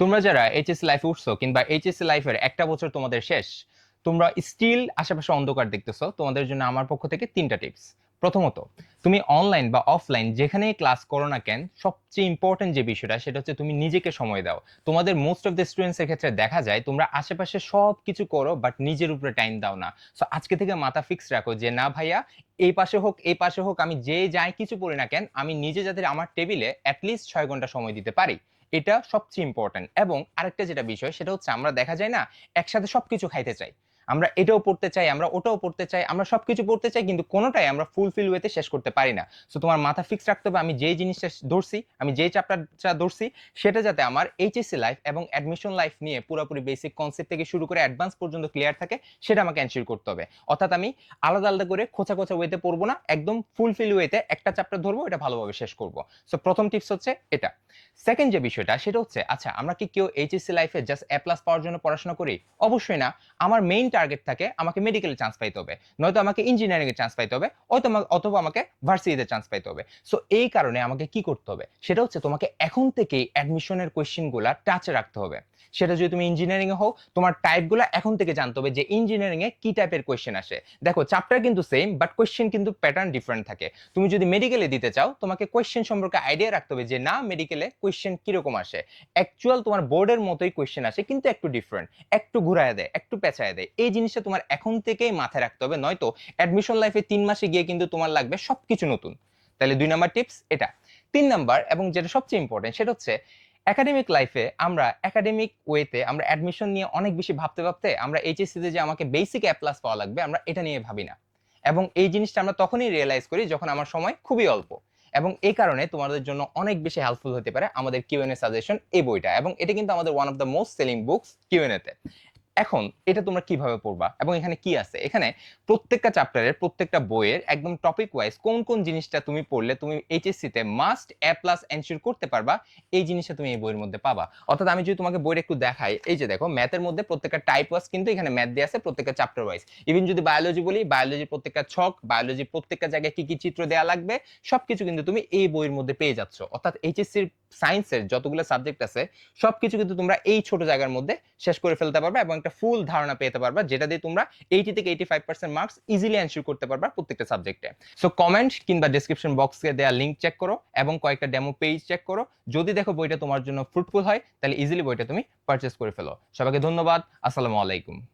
তোমরা যারা এইচএসসি লাইফে উঠছো কিংবা এইচএসসি লাইফের একটা বছর তোমাদের শেষ, তোমরা স্টিল আশেপাশে অন্ধকার দেখতেছো, তোমাদের জন্য আমার পক্ষ থেকে 3টা টিপস। প্রথমত, তুমি অনলাইন বা অফলাইন যেখানেই ক্লাস করো না কেন, সবচেয়ে ইম্পর্টেন্ট যে বিষয়টা সেটা হচ্ছে তুমি নিজেকে সময় দাও। তোমাদের মোস্ট অফ দ্য স্টুডেন্টস এর ক্ষেত্রে দেখা যায় তোমরা আশেপাশে সব কিছু করো বাট নিজের উপরে টাইম দাও না। সো আজকে থেকে মাথা ফিক্স রাখো যে না ভাইয়া, এই পাশে হোক এই পাশে হোক, আমি যে যাই কিছু পড়ি না কেন, আমি নিজে যাতে আমার টেবিলে অ্যাটলিস্ট 6 ঘন্টা সময় দিতে পারি। এটা সবচেয়ে ইম্পর্টেন্ট। এবং আরেকটা যেটা বিষয় সেটা হচ্ছে আমরা দেখা যায় না একসাথে সবকিছু খাইতে চাই, আমরা এটাও পড়তে চাই, আমরা ওটাও পড়তে চাই, আমরা সবকিছু পড়তে চাই, কিন্তু কোনোটাই আমরা ফুলফিল ওয়েতে শেষ করতে পারি না। সো তোমার মাথা ফিক্স রাখতে হবে, আমি যেই জিনিসটা ধরছি, আমি যেই চ্যাপ্টারটা ধরছি, সেটা যাতে আমার এইচএসসি লাইফ এবং অ্যাডমিশন লাইফ নিয়ে পুরোপুরি বেসিক কনসেপ্ট থেকে শুরু করে অ্যাডভান্স পর্যন্ত ক্লিয়ার থাকে, সেটা আমাকে এনশিওর করতে হবে। অর্থাৎ আমি আলাদা আলাদা করে খোঁচা খোঁচা ওয়েতে পড়বো না, একদম ফুলফিল ওয়েতে একটা চ্যাপ্টার ধরবো, এটা ভালোভাবে শেষ করবো। সো প্রথম টিপস হচ্ছে এটা। সেকেন্ড যে বিষয়টা সেটা হচ্ছে, আচ্ছা আমরা কি কেউ এইচএসসি লাইফে জাস্ট এ প্লাস পাওয়ার জন্য পড়াশোনা করি? অবশ্যই না। আমার মেইন টার্গেট থাকে আমাকে মেডিকেলে চান্স পাইতে হবে, নয়তো আমাকে ইঞ্জিনিয়ারিং এ চান্স পাইতে হবে, অথবা আমাকে ভার্সিটিতে চান্স পাইতে হবে। সো এই কারণে আমাকে কি করতে হবে সেটা হচ্ছে, তোমাকে এখন থেকেই অ্যাডমিশনের কোয়েশ্চেনগুলা টাচে রাখতে হবে। সেটা যদি তুমি ইঞ্জিনিয়ারিং এ হও, তোমার টাইপগুলো এখন থেকে জানতে হবে যে ইঞ্জিনিয়ারিং এ কি টাইপের কোয়েশ্চেন আসে। দেখো চ্যাপ্টার কিন্তু সেম, বাট কোয়েশ্চেন কিন্তু প্যাটার্ন ডিফারেন্ট থাকে। তুমি যদি মেডিকেলে দিতে চাও, তোমাকে কোয়েশ্চেন সম্পর্কে আইডিয়া রাখতে হবে যে না, মেডিকেলে কোয়েশ্চেন কিরকম আসে। অ্যাকচুয়াল তোমার বোর্ডের মতোই কোয়েশ্চেন আসে, কিন্তু একটু ডিফারেন্ট, একটু ঘুরায় দেয়, একটু পেঁচায় দেয়। এই জিনিসটা তোমার এখন থেকেই মাথায় রাখতে হবে, নয়তো অ্যাডমিশন লাইফে 3 মাসে গিয়ে কিন্তু তোমার লাগবে সবকিছু নতুন। তাহলে 2 নাম্বার টিপস এটা। 3 নাম্বার, এবং যেটা সবচেয়ে ইম্পর্টেন্ট, সেটা হচ্ছে একাডেমিক লাইফে আমরা একাডেমিক ওয়েতে আমরা অ্যাডমিশন নিয়ে অনেক বেশি ভাবতে ভাবতে আমরা এইচএসসি তে যে আমাকে বেসিক এ প্লাস পাওয়া লাগবে, আমরা এটা নিয়ে ভাবি না। এবং এই জিনিসটা আমরা তখনই রিয়েলাইজ করি যখন আমার সময় খুবই অল্প। এবং এই কারণে তোমাদের জন্য অনেক বেশি হেল্পফুল হতে পারে আমাদের কিউএনএ সাজেশন এই বইটা, এবং এটা কিন্তু আমাদের one of the most selling books QNA তে। এখন এটা তোমরা কিভাবে পড়বা এবং এখানে কি আছে? এখানে প্রত্যেকটা চ্যাপ্টারের প্রত্যেকটা বইয়ের একদম টপিক ওয়াইজ কোন কোন জিনিসটা তুমি পড়লে তুমি এইচএসসি তে মাস্ট এ প্লাস এনশিওর করতে পারবা, এই জিনিসটা তুমি এই বইয়ের মধ্যে পাবা। অর্থাৎ আমি যদি তোমাকে বইটা একটু দেখাই, এই যে দেখো ম্যাথের মধ্যে প্রত্যেকটা টাইপ ওয়াইজ কিন্তু এখানে ম্যাথ দেয়া আছে, প্রত্যেকটা চ্যাপ্টার ওয়াইজ। ইভেন যদি বায়োলজি বলি, বায়োলজির প্রত্যেকটা ছক, বায়োলজির প্রত্যেকটা জায়গায় কি কি চিত্র দেয়া লাগবে, সবকিছু কিন্তু তুমি এই বইয়ের মধ্যে পেয়ে যাচ্ছ। অর্থাৎ এইচএসসির সায়েন্সের যতগুলো সাবজেক্ট আছে সবকিছু কিন্তু তোমরা এই ছোট জায়গার মধ্যে শেষ করে ফেলতে পারবা এবং একটা ফুল ধারণা পেতে পারবা, যেটা দিয়ে তোমরা 80 থেকে 85% মার্কস ইজিলি এনশিওর করতে পারবা প্রত্যেকটা সাবজেক্টে। সো কমেন্ট কিংবা ডেসক্রিপশন বক্সে দেওয়া লিংক চেক করো এবং কয়েকটা ডেমো পেজ চেক করো। যদি দেখো বইটা তোমার জন্য ফ্রুটফুল হয়, তাহলে ইজিলি বইটা তুমি পারচেজ করে ফেলো। সবাইকে ধন্যবাদ। আসসালামু আলাইকুম।